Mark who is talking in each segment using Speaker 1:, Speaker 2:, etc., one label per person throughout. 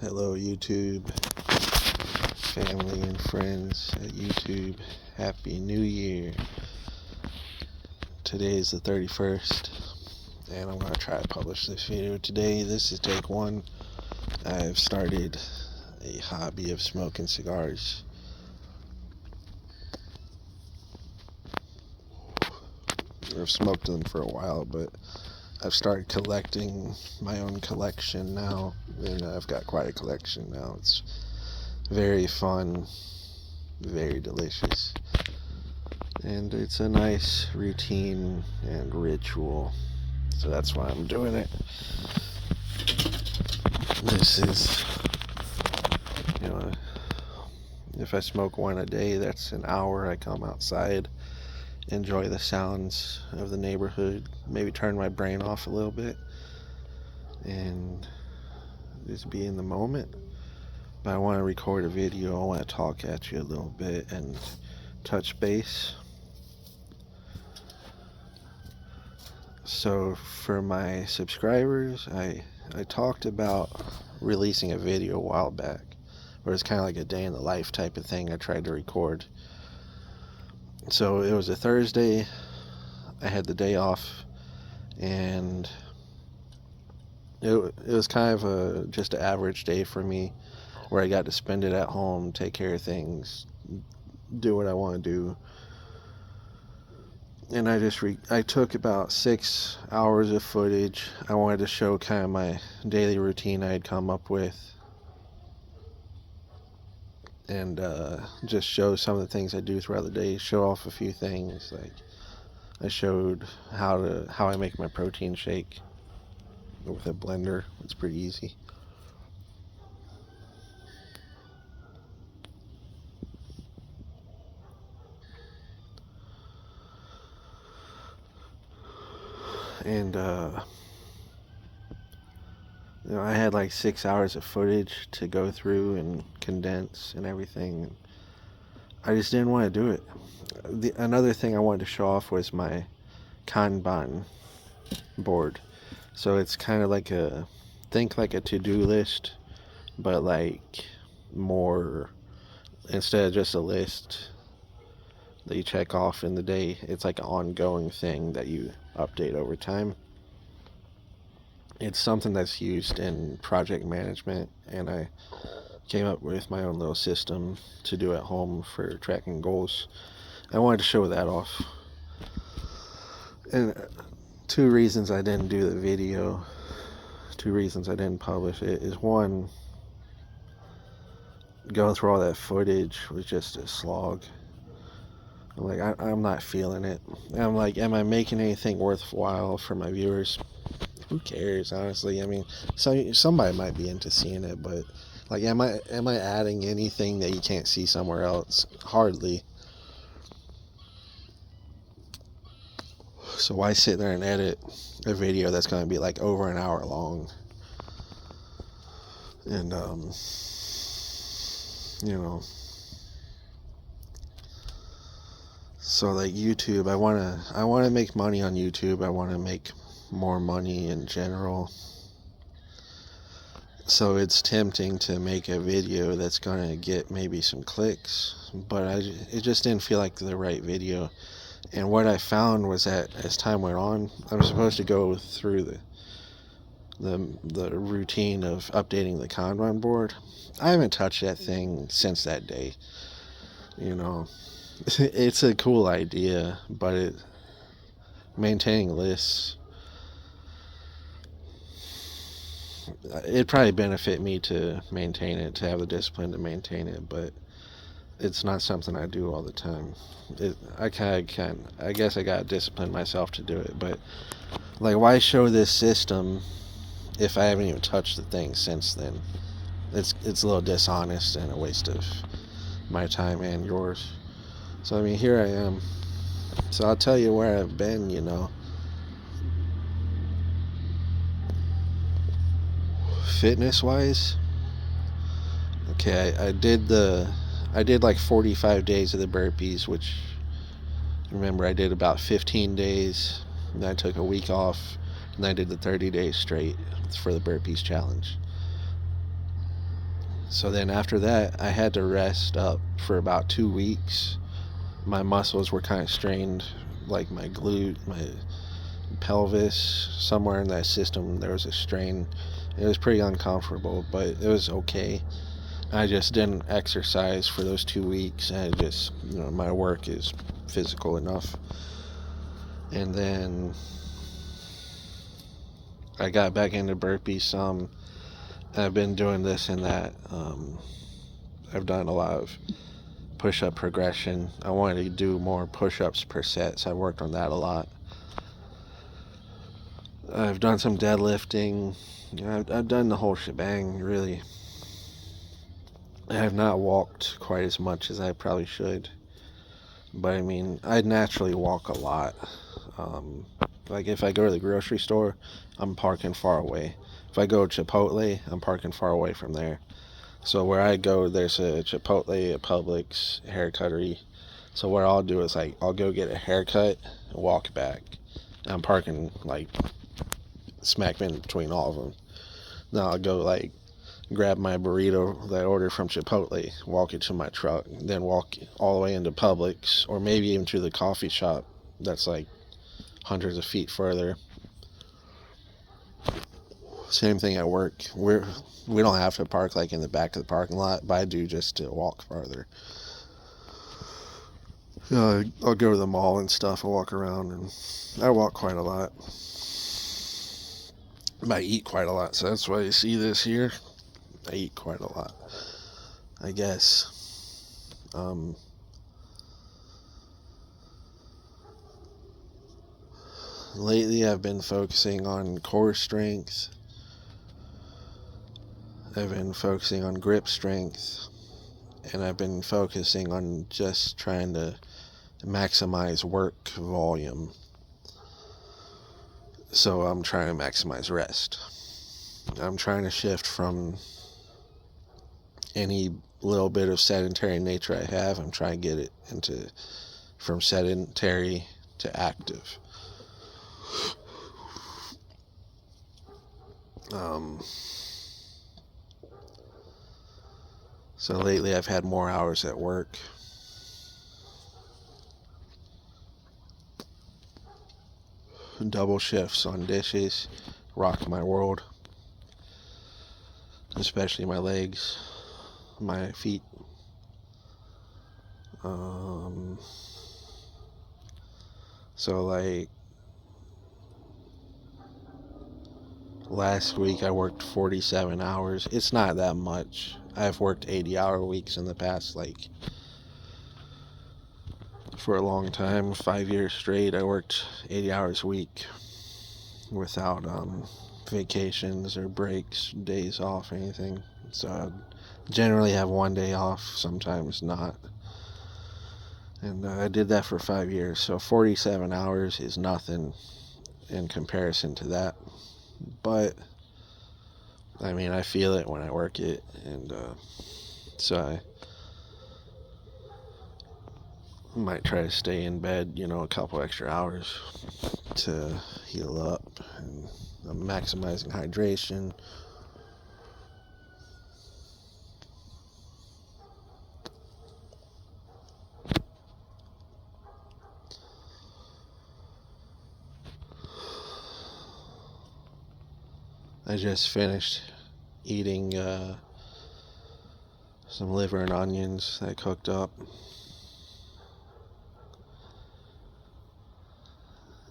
Speaker 1: Hello YouTube, family and friends at YouTube. Happy New Year. Today is the 31st, and I'm going to try to publish this video today. This is take one. I've started a hobby of smoking cigars. I've smoked them for a while, but I've started collecting my own collection now, and I've got quite a collection now. It's very fun, very delicious, and it's a nice routine and ritual, so that's why I'm doing it. This is, if I smoke one a day, that's an hour. I come outside, enjoy the sounds of the neighborhood, maybe turn my brain off a little bit, and just be in the moment. But I want to record a video. I want to talk at you a little bit and touch base. So for my subscribers, I talked about releasing a video a while back, where it's kind of like a day in the life type of thing I tried to record. So it was a Thursday, I had the day off, and it was kind of just an average day for me, where I got to spend it at home, take care of things, do what I want to do. And I took about 6 hours of footage. I wanted to show kind of my daily routine I had come up with, and just show some of the things I do throughout the day, show off a few things. Like I showed how I make my protein shake with a blender. It's pretty easy. And I had like 6 hours of footage to go through and condense and everything. I just didn't want to do it. Another thing I wanted to show off was my Kanban board. So it's kind of like think like a to-do list, but like more, instead of just a list that you check off in the day, it's like an ongoing thing that you update over time. It's something that's used in project management, and I came up with my own little system to do at home for tracking goals. I wanted to show that off. And two reasons I didn't do the video, two reasons I didn't publish it, is one, going through all that footage was just a slog. I'm not feeling it. I'm like, am I making anything worthwhile for my viewers? Who cares, honestly? I mean, somebody might be into seeing it, but like, am I adding anything that you can't see somewhere else? Hardly. So why sit there and edit a video that's going to be like over an hour long? And so like YouTube, I want to make money on YouTube. I want to make more money in general. So it's tempting to make a video that's going to get maybe some clicks, but it just didn't feel like the right video. And what I found was that as time went on, I'm supposed to go through the routine of updating the Kanban board. I haven't touched that thing since that day. It's a cool idea, but maintaining lists, it'd probably benefit me to maintain it, to have the discipline to maintain it, but it's not something I do all the time. I guess I gotta discipline myself to do it, but like, why show this system if I haven't even touched the thing since then? It's a little dishonest and a waste of my time and yours. So I mean, here I am. So I'll tell you where I've been, fitness wise. Okay, I did like 45 days of the burpees, which, remember, I did about 15 days, and then I took a week off, and I did the 30 days straight for the burpees challenge. So then after that, I had to rest up for about 2 weeks. My muscles were kind of strained, like my glute, my pelvis, somewhere in that system there was a strain. It was pretty uncomfortable, but it was okay. I just didn't exercise for those 2 weeks. I just, my work is physical enough. And then I got back into burpees some. I've been doing this and that. I've done a lot of push-up progression. I wanted to do more push-ups per set, so I worked on that a lot. I've done some deadlifting. I've done the whole shebang, really. I have not walked quite as much as I probably should. But I mean, I naturally walk a lot. Like if I go to the grocery store, I'm parking far away. If I go to Chipotle, I'm parking far away from there. So where I go, there's a Chipotle, a Publix, haircuttery. So what I'll do is I'll go get a haircut and walk back. I'm parking like smack in between all of them. Now I'll go grab my burrito that I ordered from Chipotle, walk it to my truck, then walk all the way into Publix, or maybe even to the coffee shop that's like hundreds of feet further. Same thing at work. We don't have to park like in the back of the parking lot, but I do just to walk farther. I'll go to the mall and stuff and walk around, and I walk quite a lot. I eat quite a lot, so that's why you see this here. I eat quite a lot, I guess. Lately I've been focusing on core strength. I've been focusing on grip strength, and I've been focusing on just trying to maximize work volume. So I'm trying to maximize rest. I'm trying to shift from any little bit of sedentary nature I have. I'm trying to get it from sedentary to active. So lately I've had more hours at work. Double shifts on dishes rock my world, especially my legs, my feet. So last week I worked 47 hours. It's not that much. I've worked 80-hour weeks in the past, for a long time. 5 years straight I worked 80 hours a week without vacations or breaks, days off, or anything. So I generally have one day off, sometimes not. And I did that for 5 years, so 47 hours is nothing in comparison to that. But I mean, I feel it when I work it, and so I might try to stay in bed, a couple extra hours to heal up, and I'm maximizing hydration. I just finished eating some liver and onions that I cooked up.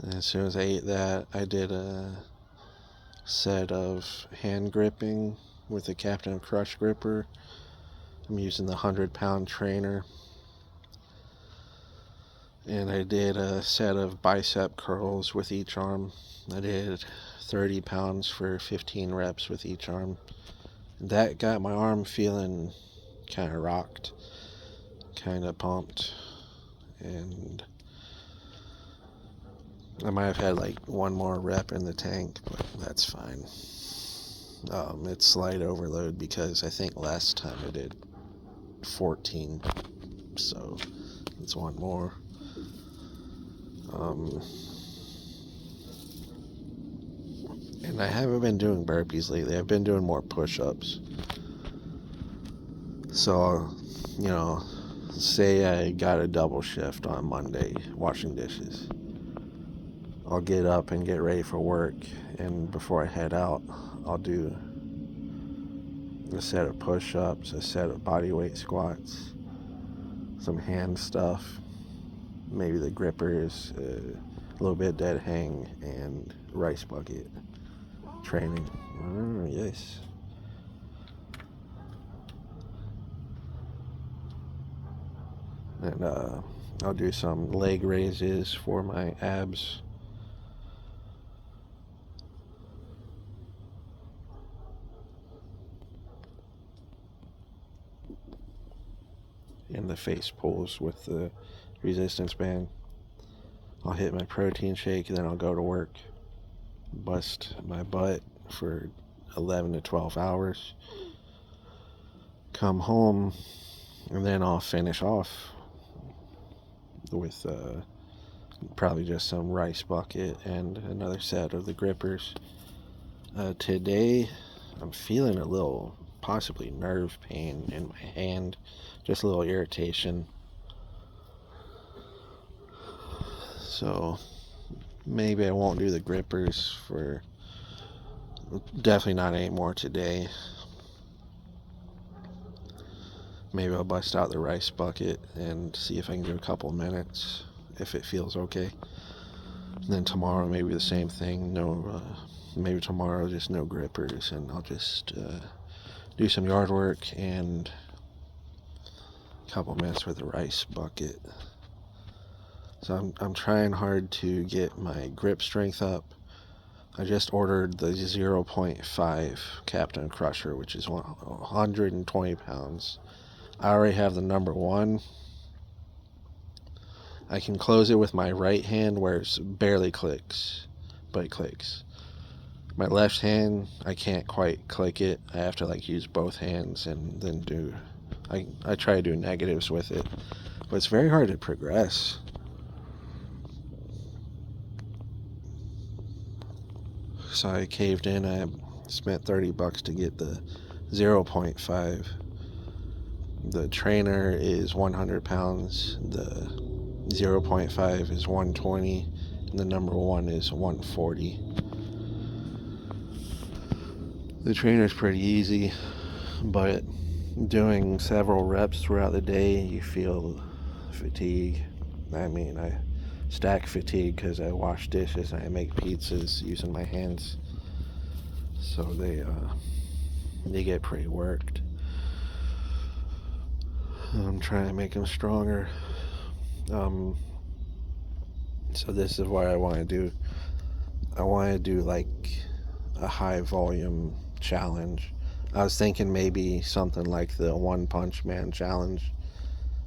Speaker 1: And as soon as I ate that, I did a set of hand gripping with the Captain Crush gripper. I'm using the 100-pound trainer. And I did a set of bicep curls with each arm. I did 30 pounds for 15 reps with each arm. That got my arm feeling kind of rocked, kind of pumped, and I might have had one more rep in the tank, but that's fine. It's slight overload because I think last time I did 14, so it's one more. And I haven't been doing burpees lately. I've been doing more push-ups. So, you know, say I got a double shift on Monday washing dishes. I'll get up and get ready for work, and before I head out, I'll do a set of push-ups, a set of body weight squats, some hand stuff, maybe the grippers, a little bit dead hang, and rice bucket training. Yes. And I'll do some leg raises for my abs. And the face pulls with the resistance band. I'll hit my protein shake, and then I'll go to work, bust my butt for 11 to 12 hours, come home, and then I'll finish off with probably just some rice bucket and another set of the grippers. Today I'm feeling a little possibly nerve pain in my hand, just a little irritation. So maybe I won't do the grippers for definitely not anymore today. Maybe I'll bust out the rice bucket and see if I can do a couple minutes if it feels okay. And then tomorrow maybe the same thing. Maybe tomorrow just no grippers, and I'll just do some yard work and a couple minutes with the rice bucket. So I'm trying hard to get my grip strength up. I just ordered the 0.5 Captain Crusher, which is 120 pounds. I already have the number 1. I can close it with my right hand where it barely clicks, but it clicks. My left hand, I can't quite click it. I have to use both hands and then I try to do negatives with it, but it's very hard to progress. So I caved in. I spent $30 to get the 0.5. The trainer is 100 pounds. The 0.5 is 120. And the number 1 is 140. The trainer is pretty easy, but doing several reps throughout the day, you feel fatigue. I mean, I stack fatigue because I wash dishes and I make pizzas using my hands, so they get pretty worked. I'm trying to make them stronger. So this is what I want to do. I want to do a high volume challenge. I was thinking maybe something like the One Punch Man challenge,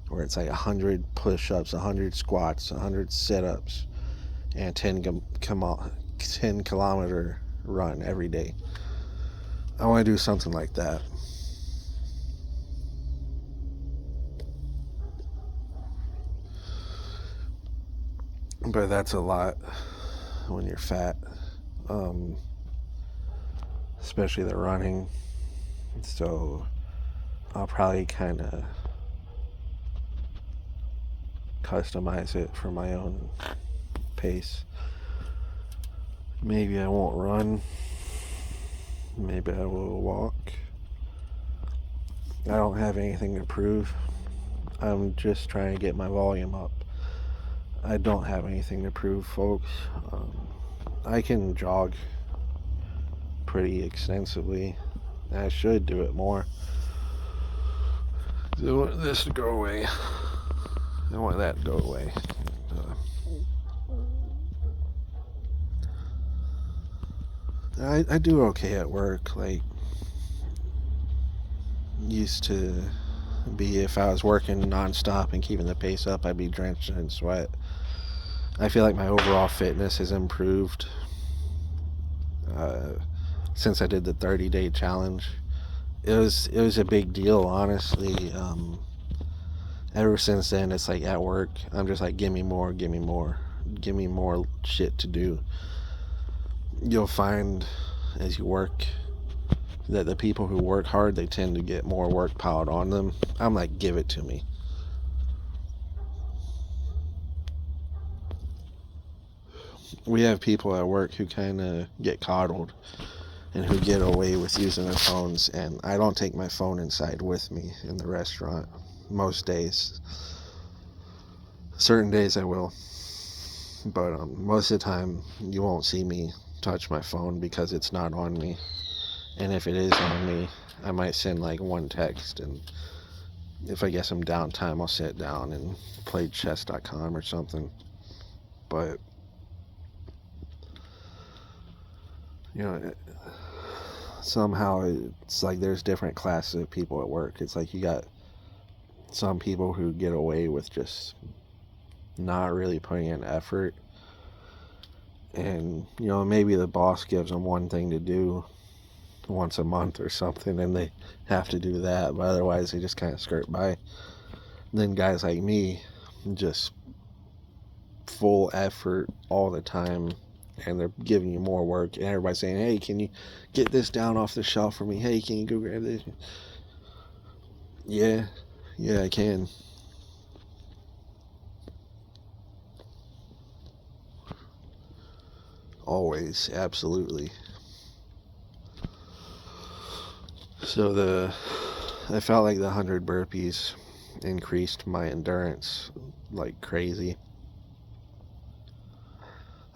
Speaker 1: where it's 100 push-ups, 100 squats, 100 sit-ups, and a 10 kilometer run every day. I want to do something like that. But that's a lot when you're fat, especially the running. So I'll probably kind of customize it for my own pace. Maybe I won't run. Maybe I will walk. I don't have anything to prove. I'm just trying to get my volume up. I don't have anything to prove, folks. I can jog pretty extensively. I should do it more. I want this to go away. I want that to go away. I do okay at work. Used to be, if I was working nonstop and keeping the pace up, I'd be drenched in sweat. I feel like my overall fitness has improved since I did the 30-day challenge. It was a big deal, honestly. Ever since then, it's at work, I'm just give me more, give me more, give me more shit to do. You'll find as you work, that the people who work hard, they tend to get more work piled on them. I'm like, give it to me. We have people at work who kind of get coddled and who get away with using their phones, and I don't take my phone inside with me in the restaurant most days. Certain days I will, but most of the time you won't see me touch my phone because it's not on me. And if it is on me, I might send like one text, and if I get some downtime, I'll sit down and play chess.com or something. But you know, somehow it's like there's different classes of people at work. It's like you got some people who get away with just not really putting in effort, and you know, maybe the boss gives them one thing to do once a month or something, and they have to do that, but otherwise they just kind of skirt by. And then guys like me, just full effort all the time, and they're giving you more work, and everybody's saying, hey, can you get this down off the shelf for me? Hey, can you go grab this? Yeah, I can. Always, absolutely. So I felt like the 100 burpees increased my endurance like crazy.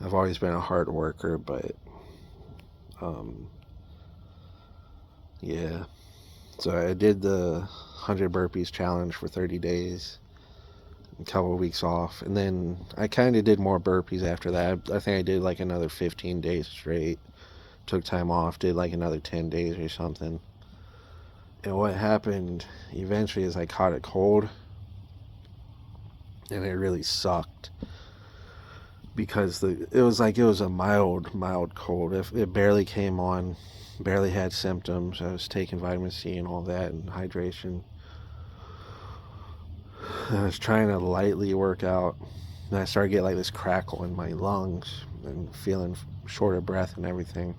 Speaker 1: I've always been a hard worker, but yeah. So I did the 100 burpees challenge for 30 days, a couple of weeks off, and then I kind of did more burpees after that. I think I did like another 15 days straight. Took time off, did like another 10 days or something. And what happened eventually is I caught a cold, and it really sucked because it was a mild cold. It barely came on, barely had symptoms. I was taking vitamin C and all that and hydration. I was trying to lightly work out, and I started getting like this crackle in my lungs and feeling short of breath and everything.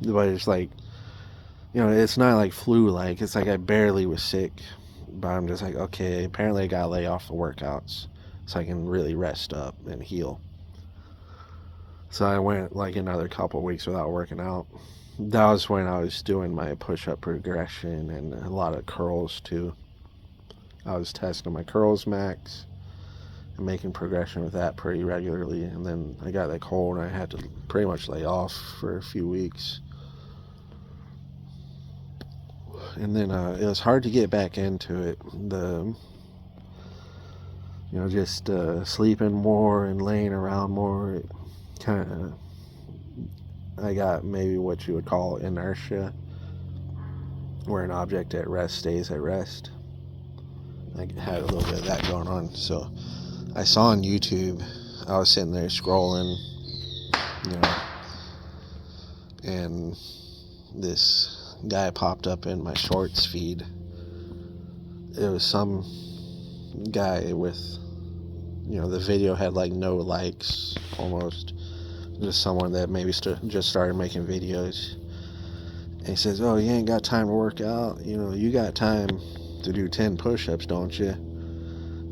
Speaker 1: But it's like, you know, it's not like flu-like. It's like I barely was sick, but I'm just like, okay, apparently I gotta lay off the workouts so I can really rest up and heal. So I went like another couple weeks without working out. That was when I was doing my push-up progression and a lot of curls too. I was testing my curls max and making progression with that pretty regularly, and then I got that cold and I had to pretty much lay off for a few weeks. And then it was hard to get back into it. Just sleeping more and laying around more, it kind of, I got maybe what you would call inertia, where an object at rest stays at rest. I had a little bit of that going on. So I saw on YouTube, I was sitting there scrolling, you know, and this guy popped up in my shorts feed. It was some guy with, you know, the video had like no likes almost. Just someone that maybe just started making videos. And he says, oh, you ain't got time to work out. You know, you got time to do 10 push-ups, don't you?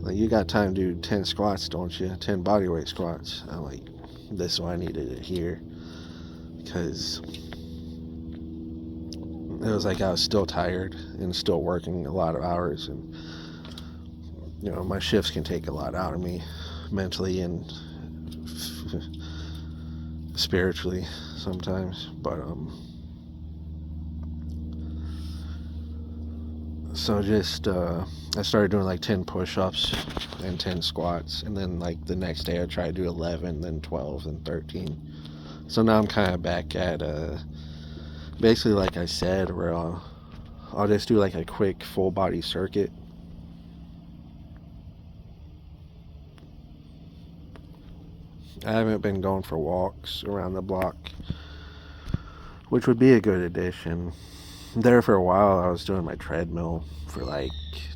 Speaker 1: Like, you got time to do 10 squats, don't you? 10 bodyweight squats. I'm like, this is what I needed to hear. Because it was like I was still tired and still working a lot of hours. And, you know, my shifts can take a lot out of me mentally and spiritually sometimes. But, so just, I started doing like 10 push-ups and 10 squats, and then like the next day I tried to do 11, then 12, then 13. So now I'm kind of back at, basically like I said, where I'll just do like a quick full body circuit. I haven't been going for walks around the block, which would be a good addition. There for a while I was doing my treadmill for like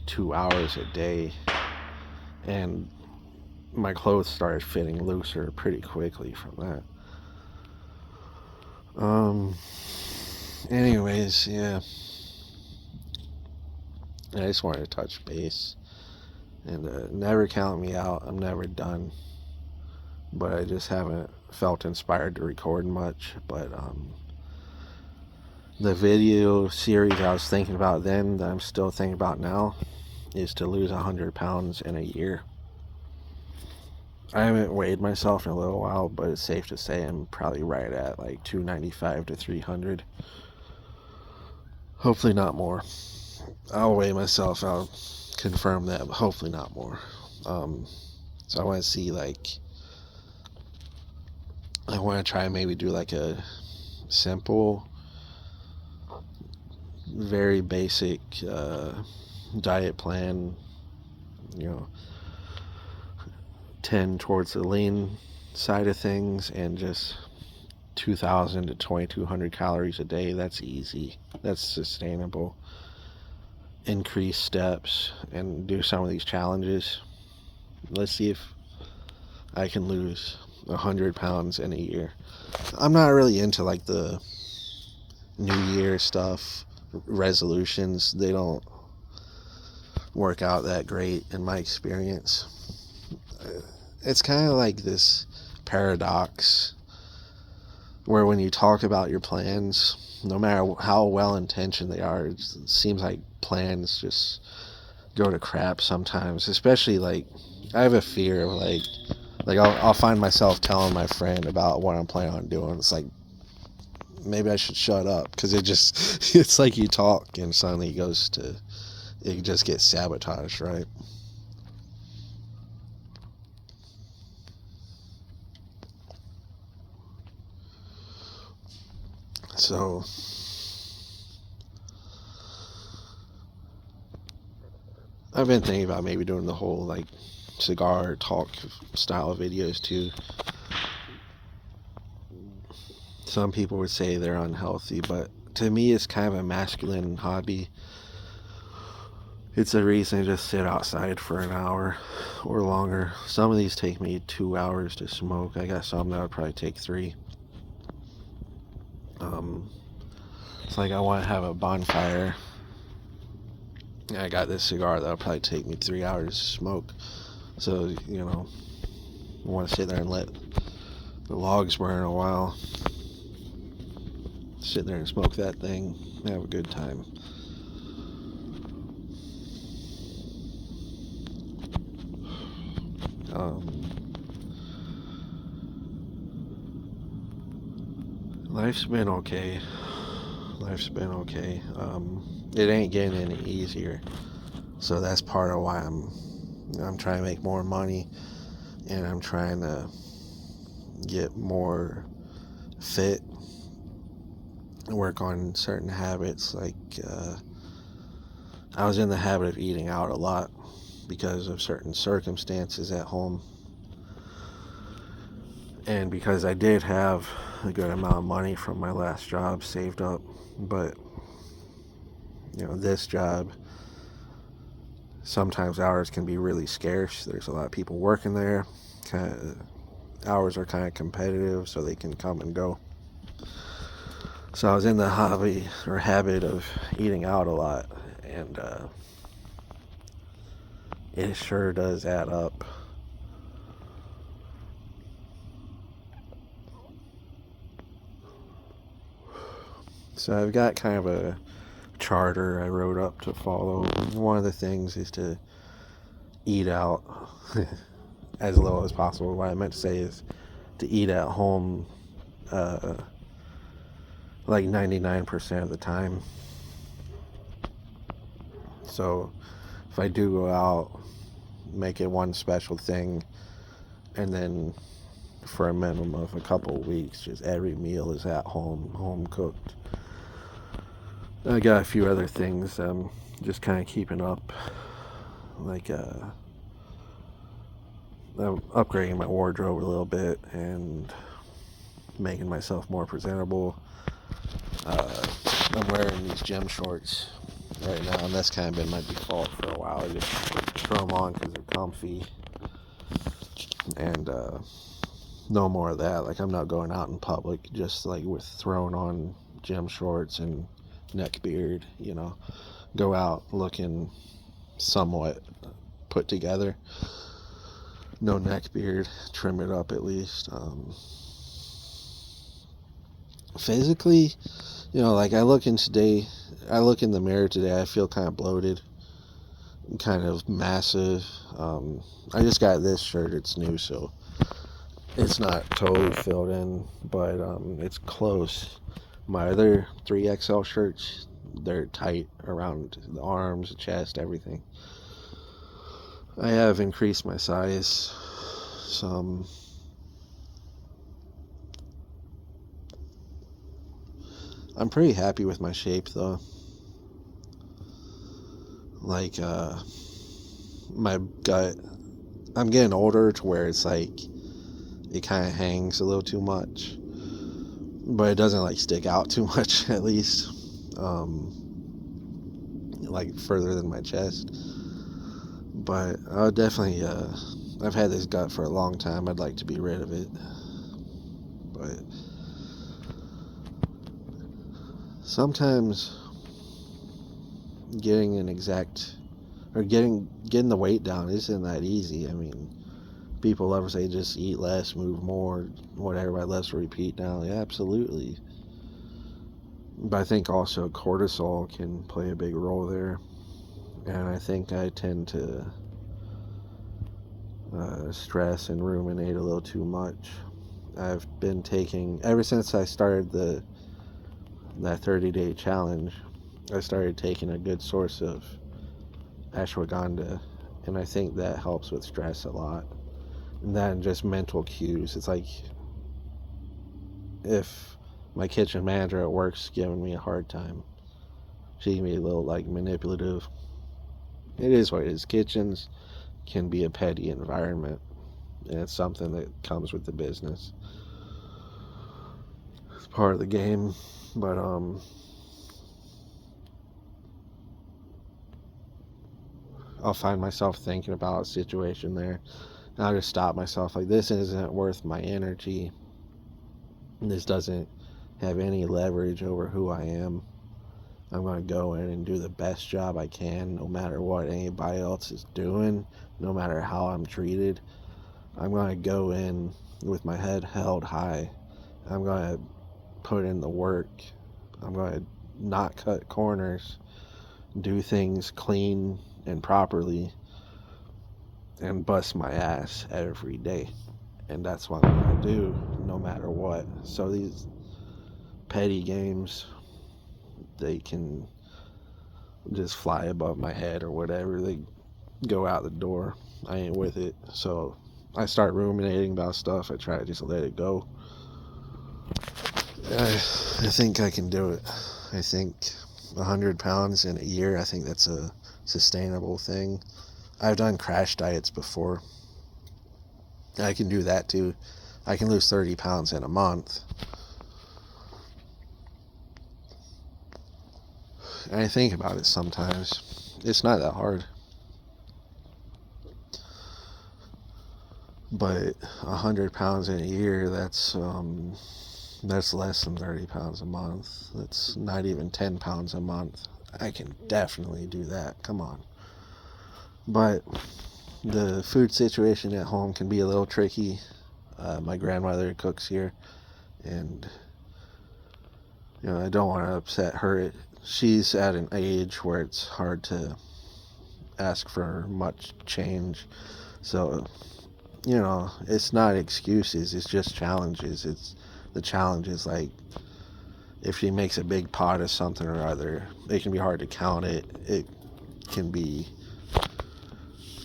Speaker 1: 2 hours a day, and my clothes started fitting looser pretty quickly from that. Anyways, yeah. I just wanted to touch base. And never count me out. I'm never done. But I just haven't felt inspired to record much. But the video series I was thinking about then, that I'm still thinking about now, is to lose 100 pounds in a year. I haven't weighed myself in a little while, but it's safe to say I'm probably right at like 295 to 300. Hopefully not more. I'll weigh myself. I'll confirm that, but hopefully not more. So I want to see, like, I want to try and maybe do like a simple, very basic diet plan, you know, tend towards the lean side of things, and just 2,000 to 2,200 calories a day. That's easy. That's sustainable. Increase steps and do some of these challenges. Let's see if I can lose 100 pounds in a year. I'm not really into like the New Year stuff, resolutions. They don't work out that great in my experience. It's kind of like this paradox where when you talk about your plans, no matter how well intentioned they are, it seems like plans just go to crap sometimes. Especially, like, I have a fear of like I'll find myself telling my friend about what I'm planning on doing. It's like, maybe I should shut up, because it's like you talk and suddenly it just gets sabotaged, right? So I've been thinking about maybe doing the whole like cigar talk style of videos too. Some people would say they're unhealthy, but to me it's kind of a masculine hobby. It's a reason to just sit outside for an hour or longer. Some of these take me 2 hours to smoke. I got some that would probably take 3. It's like I want to have a bonfire. I got this cigar that'll probably take me 3 hours to smoke. So, I want to sit there and let the logs burn a while. Sit there and smoke that thing. Have a good time. Life's been okay. It ain't getting any easier. So that's part of why I'm trying to make more money, and I'm trying to get more fit, work on certain habits. Like I was in the habit of eating out a lot because of certain circumstances at home, and because I did have a good amount of money from my last job saved up. But this job, sometimes hours can be really scarce. There's a lot of people working there. Hours are kind of competitive, so they can come and go. So I was in the habit of eating out a lot, and it sure does add up. So I've got kind of a charter I wrote up to follow. One of the things is to eat out as low as possible. What I meant to say is to eat at home like 99% of the time. So if I do go out, make it one special thing, and then for a minimum of a couple of weeks, just every meal is at home cooked. I got a few other things I'm just kind of keeping up, like I'm upgrading my wardrobe a little bit and making myself more presentable. I'm wearing these gym shorts right now, and that's kind of been my default for a while. I just throw them on because they're comfy, and no more of that. Like, I'm not going out in public just like with throwing on gym shorts and neck beard, go out looking somewhat put together. No neck beard, trim it up at least. Physically, like I look in the mirror today, I feel kind of bloated, kind of massive. I just got this shirt, it's new, so it's not totally filled in, but it's close. My other 3XL shirts, they're tight around the arms, the chest, everything. I have increased my size some. I'm pretty happy with my shape though. Like my gut, I'm getting older to where it's like it kind of hangs a little too much, but it doesn't like stick out too much, at least like further than my chest. But I'll definitely I've had this gut for a long time. I'd like to be rid of it, but sometimes getting the weight down isn't that easy. I mean, people love to say just eat less, move more, whatever, by less repeat now. Yeah, absolutely. But I think also cortisol can play a big role there. And I think I tend to stress and ruminate a little too much. I've been taking, ever since I started that 30-day challenge, I started taking a good source of ashwagandha, and I think that helps with stress a lot. And then just mental cues. It's like if my kitchen manager at work's giving me a hard time, she can be a little like manipulative. It is what it is. Kitchens can be a petty environment, and it's something that comes with the business. It's part of the game, but I'll find myself thinking about a situation there, and I'll just stop myself like, this isn't worth my energy. This doesn't have any leverage over who I am. I'm going to go in and do the best job I can, no matter what anybody else is doing, no matter how I'm treated. I'm going to go in with my head held high. I'm going to put in the work. I'm going to not cut corners, do things clean and properly, and bust my ass every day. And that's what I'm going to do, no matter what. So these petty games, they can just fly above my head or whatever. They go out the door. I ain't with it. So I start ruminating about stuff. I try to just let it go. I think I can do it. I think 100 pounds in a year, I think that's a sustainable thing. I've done crash diets before. I can do that too. I can lose 30 pounds in a month. And I think about it sometimes. It's not that hard. But 100 pounds in a year, that's less than 30 pounds a month. That's not even 10 pounds a month. I can definitely do that. Come on. But the food situation at home can be a little tricky. My grandmother cooks here, and I don't want to upset her. She's at an age where it's hard to ask for much change. So, it's not excuses, it's just challenges. It's the challenges, like if she makes a big pot of something or other, it can be hard to count it. It can be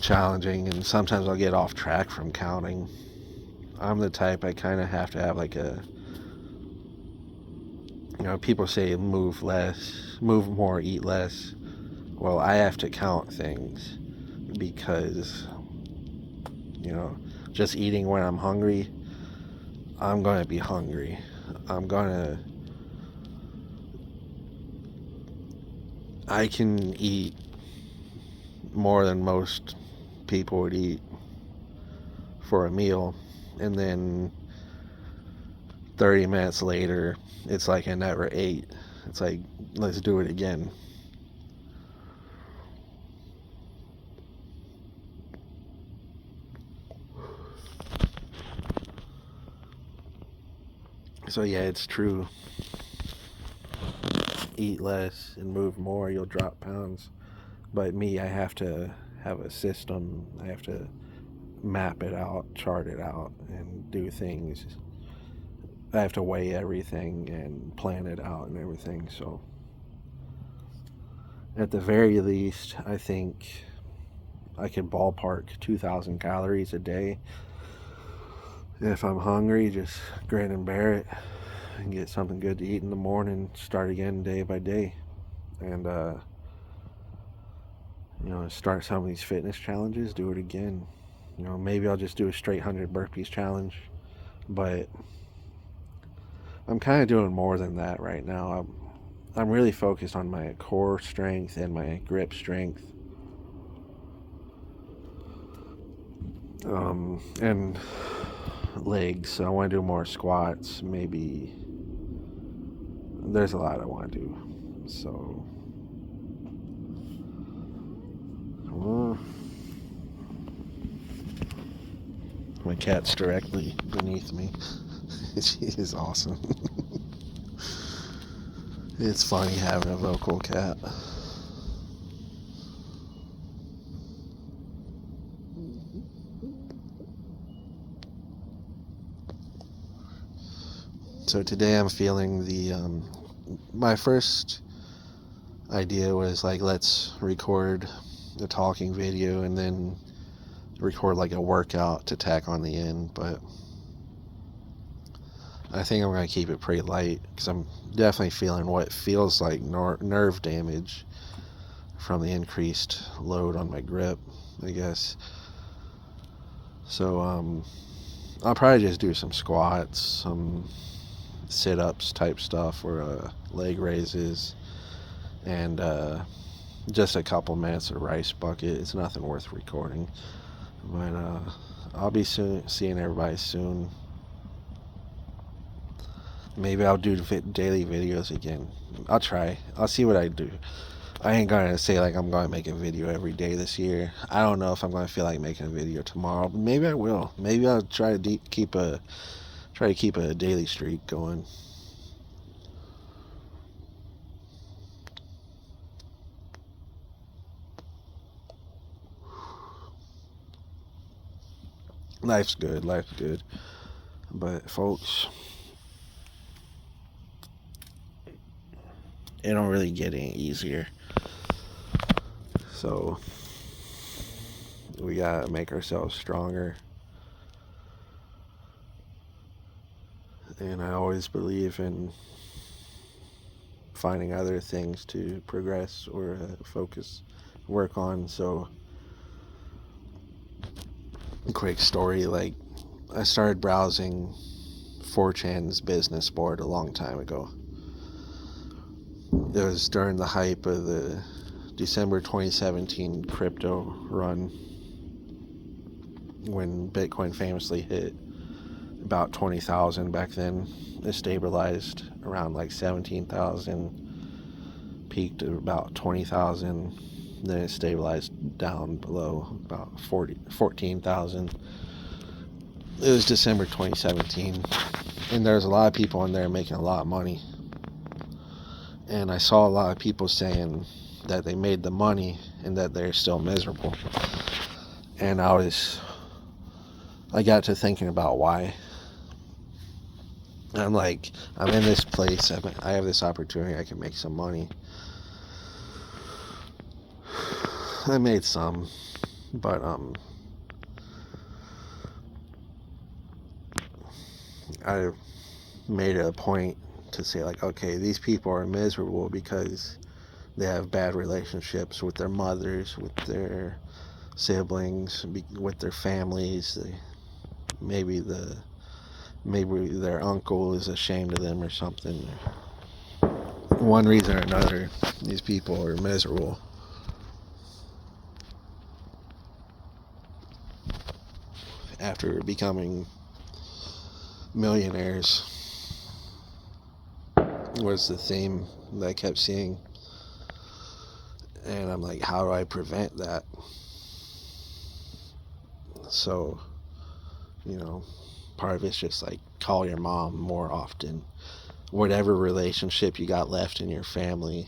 Speaker 1: challenging, and sometimes I'll get off track from counting. I'm the type, I kind of have to have like people say move more, eat less. Well, I have to count things because, just eating when I'm hungry, I'm going to be hungry. I can eat more than most people would eat for a meal, and then 30 minutes later, it's like I never ate. It's like, let's do it again. So yeah, it's true. Eat less and move more, you'll drop pounds. But me, I have to have a system. I have to map it out, chart it out, and do things. I have to weigh everything and plan it out and everything. So at the very least, I think I could ballpark 2,000 calories a day. If I'm hungry, just grin and bear it and get something good to eat in the morning. Start again day by day. And, start some of these fitness challenges, do it again. Maybe I'll just do a straight 100 burpees challenge. But I'm kind of doing more than that right now. I'm really focused on my core strength and my grip strength. And legs. So I want to do more squats. Maybe there's a lot I want to do. So my cat's directly beneath me. She is awesome. It's funny having a vocal cat. So today I'm feeling my first idea was like, let's record a talking video and then record like a workout to tack on the end, but I think I'm going to keep it pretty light because I'm definitely feeling what feels like nerve damage from the increased load on my grip, I guess. So I'll probably just do some squats, some sit-ups type stuff, or leg raises, and just a couple minutes of rice bucket. It's nothing worth recording, but I'll be seeing everybody soon. Maybe I'll do daily videos again. I'll try. I'll see what I do. I ain't gonna say like I'm gonna make a video every day this year. I don't know if I'm gonna feel like making a video tomorrow, but maybe I will. Maybe I'll try to keep a daily streak going. Life's good. But folks, it don't really get any easier. So we gotta make ourselves stronger. And I always believe in finding other things to progress or work on. So, quick story, like, I started browsing 4chan's business board a long time ago. It was during the hype of the December 2017 crypto run, when Bitcoin famously hit about 20,000 back then. It stabilized around like 17,000, peaked at about 20,000, then it stabilized down below about 14,000. It was December 2017, and there's a lot of people in there making a lot of money. And I saw a lot of people saying that they made the money and that they're still miserable. And I got to thinking about why. I'm like, I'm in this place, I have this opportunity, I can make some money. I made some, but I made it a point to say, like, okay, these people are miserable because they have bad relationships with their mothers, with their siblings, with their families. Maybe their uncle is ashamed of them or something. One reason or another, these people are miserable. After becoming millionaires, was the theme that I kept seeing. And I'm like, how do I prevent that? So, part of it's just like call your mom more often. Whatever relationship you got left in your family,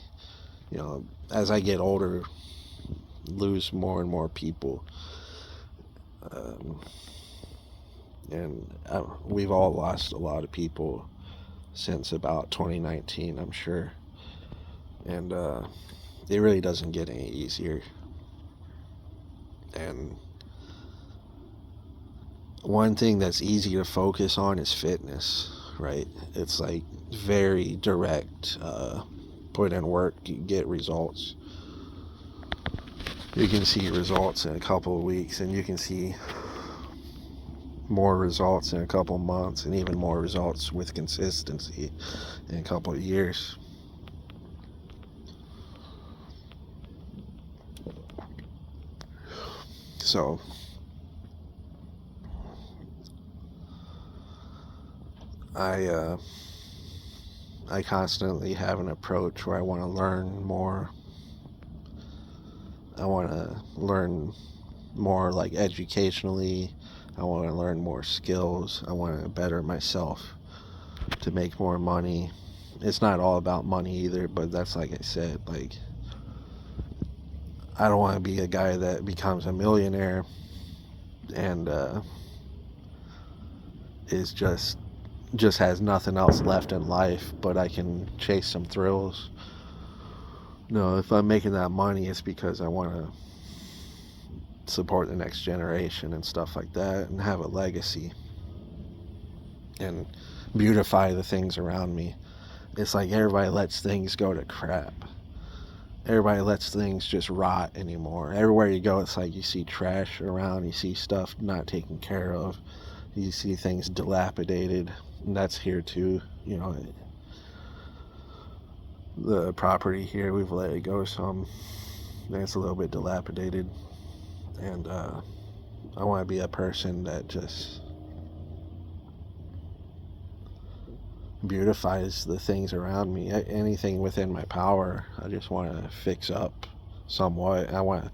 Speaker 1: as I get older, lose more and more people. And we've all lost a lot of people since about 2019, I'm sure. And it really doesn't get any easier. And one thing that's easy to focus on is fitness, right? It's like very direct. Put in work, you get results. You can see results in a couple of weeks, and you can see more results in a couple of months, and even more results with consistency in a couple of years. So I constantly have an approach where I want to learn more. I want to learn more, like, educationally. I want to learn more skills. I want to better myself to make more money. It's not all about money either, but that's, like I said, like, I don't want to be a guy that becomes a millionaire and is just has nothing else left in life, but I can chase some thrills. No, if I'm making that money, it's because I want to support the next generation and stuff like that, and have a legacy and beautify the things around me. It's like everybody lets things go to crap. Everybody lets things just rot anymore. Everywhere you go, it's like you see trash around, you see stuff not taken care of, you see things dilapidated, and that's here too. The property here, we've let it go some, and it's a little bit dilapidated, and I want to be a person that just beautifies the things around me. Anything within my power, I just want to fix up somewhat. I want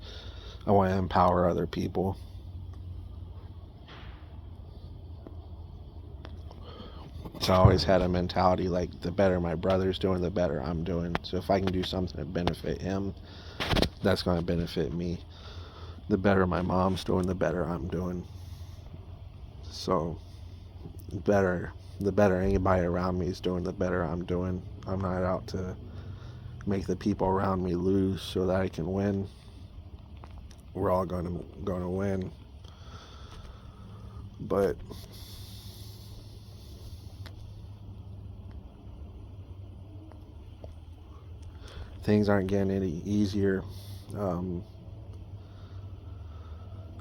Speaker 1: to empower other people. So I always had a mentality like, the better my brother's doing, the better I'm doing. So if I can do something to benefit him, that's going to benefit me. The better my mom's doing, the better I'm doing. So the better anybody around me is doing, the better I'm doing. I'm not out to make the people around me lose so that I can win. We're all going to win. But things aren't getting any easier.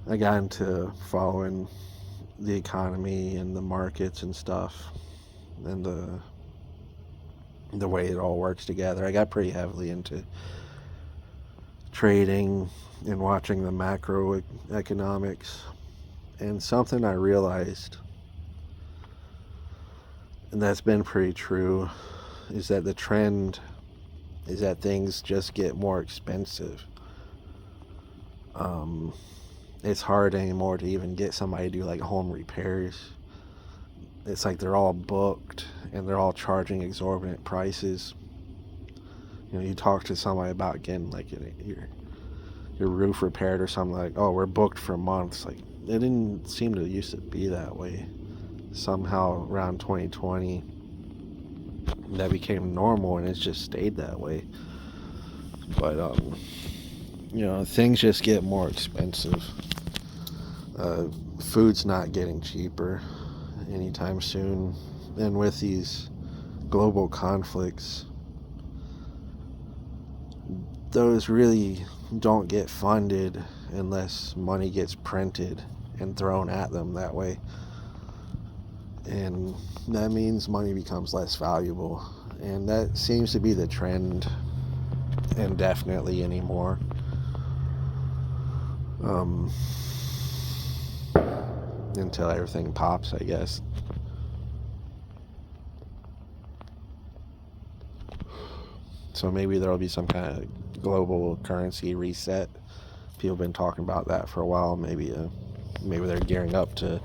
Speaker 1: I got into following the economy and the markets and stuff, and the way it all works together. I got pretty heavily into trading and watching the macroeconomics, and something I realized, and that's been pretty true, is that the trend is that things just get more expensive. It's hard anymore to even get somebody to do like home repairs. It's like they're all booked and they're all charging exorbitant prices. You talk to somebody about getting like your roof repaired or something, like, oh, we're booked for months. Like, it didn't seem to used to be that way. Somehow around 2020 that became normal, and it's just stayed that way. But things just get more expensive. Food's not getting cheaper anytime soon, and with these global conflicts, those really don't get funded unless money gets printed and thrown at them that way, and that means money becomes less valuable, and that seems to be the trend indefinitely anymore. Until everything pops, I guess. So maybe there'll be some kind of global currency reset. People have been talking about that for a while. Maybe they're gearing up to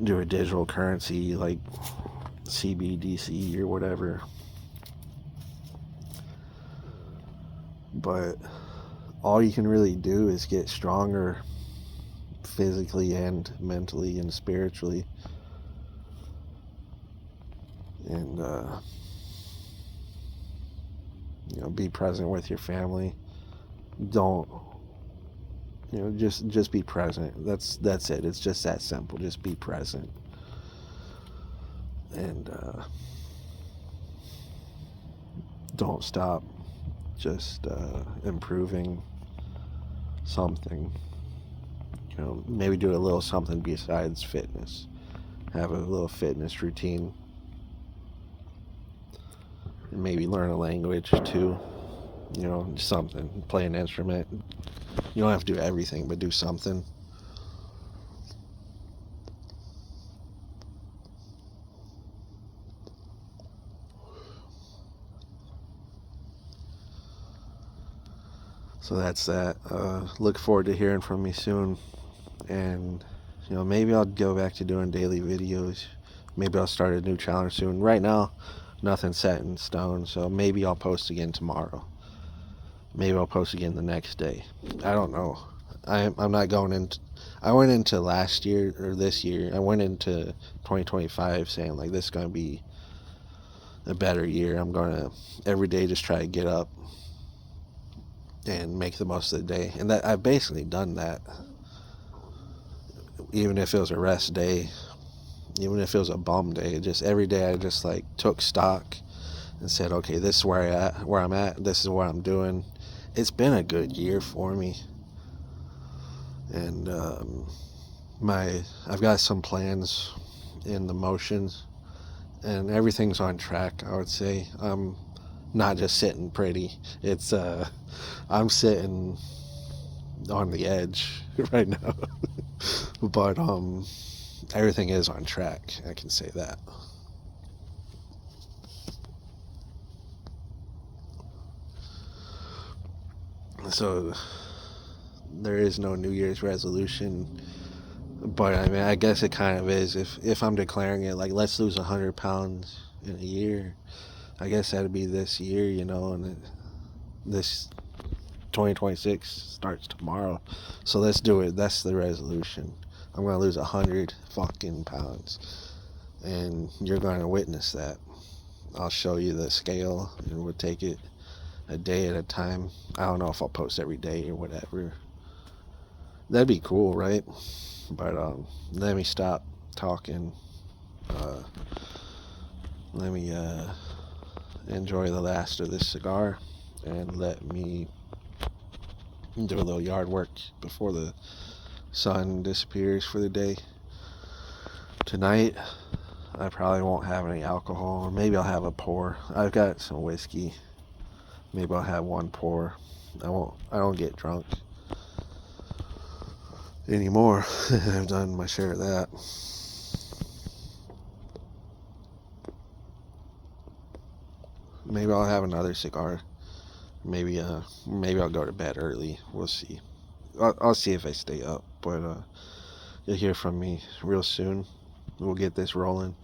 Speaker 1: do a digital currency like CBDC or whatever. But all you can really do is get stronger physically and mentally and spiritually. And be present with your family. Don't just be present. That's it. It's just that simple. Just be present. And don't stop just improving something. Maybe do a little something besides fitness. Have a little fitness routine. And maybe learn a language too. Something. Play an instrument. You don't have to do everything, but do something. So that's that. Look forward to hearing from me soon. And, maybe I'll go back to doing daily videos. Maybe I'll start a new challenge soon. Right now, nothing's set in stone. So maybe I'll post again tomorrow. Maybe I'll post again the next day. I don't know. I'm not going into... I went into last year, or this year, I went into 2025 saying, like, this is going to be a better year. I'm going to, every day, just try to get up and make the most of the day. And that I've basically done that. Even if it was a rest day, even if it was a bum day, just every day I just like took stock and said, okay, this is where I'm at, this is what I'm doing. It's been a good year for me. And I've got some plans in the motions, and everything's on track, I would say. I'm not just sitting pretty. It's I'm sitting on the edge right now. But everything is on track, I can say that. So there is no New Year's resolution, but I mean, I guess it kind of is. If I'm declaring it like, let's lose 100 pounds in a year, I guess that'd be this year, and this 2026 starts tomorrow. So let's do it. That's the resolution. I'm going to lose 100 fucking pounds. And you're going to witness that. I'll show you the scale, and we'll take it a day at a time. I don't know if I'll post every day or whatever. That'd be cool, right? But let me stop talking. Let me enjoy the last of this cigar, and let me do a little yard work before the sun disappears for the day. Tonight, I probably won't have any alcohol, or maybe I'll have a pour. I've got some whiskey. Maybe I'll have one pour. I don't get drunk anymore. I've done my share of that. Maybe I'll have another cigar. Maybe I'll go to bed early. We'll see. I'll see if I stay up, but you'll hear from me real soon. We'll get this rolling.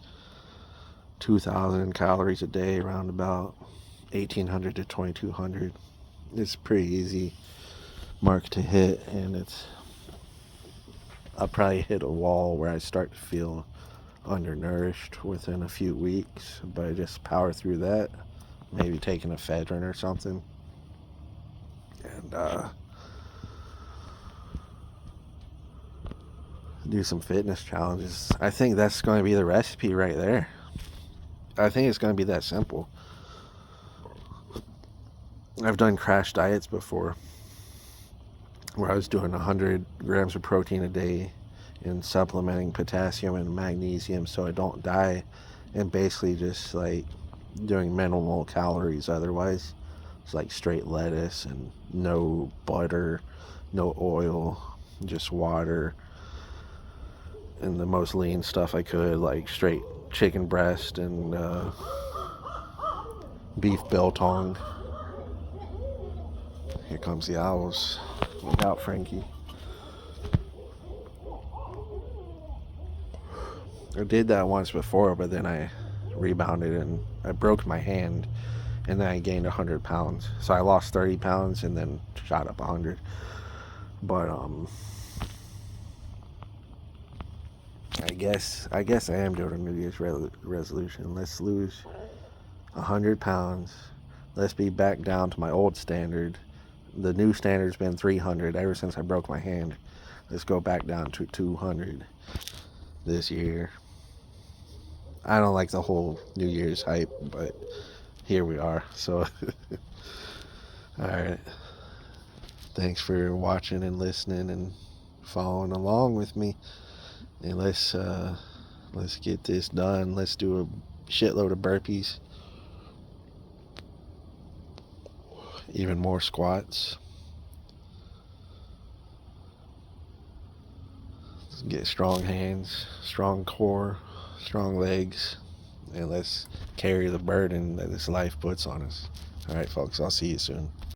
Speaker 1: 2,000 calories a day, around about 1,800 to 2,200. It's pretty easy mark to hit, and I'll probably hit a wall where I start to feel undernourished within a few weeks, but I just power through that. Maybe taking ephedrine or something. And do some fitness challenges. I think that's going to be the recipe right there. I think it's going to be that simple. I've done crash diets before, where I was doing 100 grams of protein a day and supplementing potassium and magnesium so I don't die, and basically just like doing minimal calories otherwise. It's like straight lettuce and no butter, no oil, just water, and the most lean stuff I could, like straight chicken breast and beef biltong. Here comes the owls. Look out, Frankie. I did that once before, but then I rebounded and I broke my hand, and then I gained 100 pounds. So I lost 30 pounds and then shot up 100. But I guess I am doing a New Year's resolution. Let's lose 100 pounds. Let's be back down to my old standard. The new standard's been 300 ever since I broke my hand. Let's go back down to 200 this year. I don't like the whole New Year's hype, but here we are. So, alright. Thanks for watching and listening and following along with me. And let's get this done. Let's do a shitload of burpees. Even more squats. Let's get strong hands, strong core, strong legs, and let's carry the burden that this life puts on us. All right, folks, I'll see you soon.